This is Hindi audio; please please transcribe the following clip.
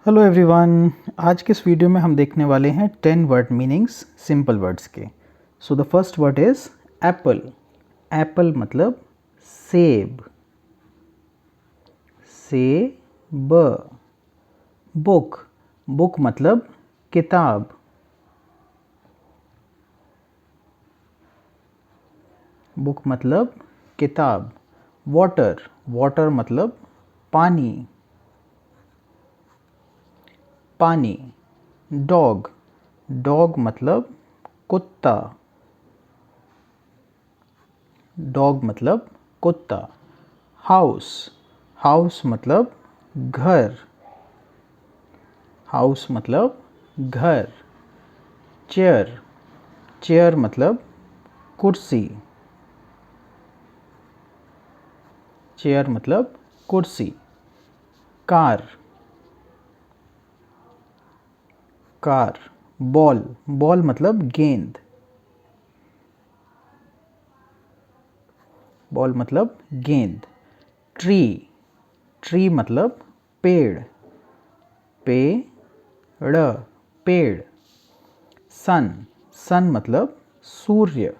Hello everyone. आज के इस वीडियो में हम देखने वाले हैं 10 वर्ड मीनिंग्स सिंपल वर्ड्स के। So the first word is Apple. Apple मतलब सेब। सेब। बुक। बुक मतलब किताब। बुक मतलब किताब। वाटर। वाटर मतलब पानी। पानी। डॉग। डॉग मतलब कुत्ता। डॉग मतलब कुत्ता। हाउस। हाउस मतलब घर। हाउस मतलब घर। चेयर। चेयर मतलब कुर्सी। चेयर मतलब कुर्सी। कार। कार। बॉल। बॉल मतलब गेंद। बॉल मतलब गेंद। ट्री। ट्री मतलब पेड़। पेड़। पेड़। सन। सन मतलब सूर्य।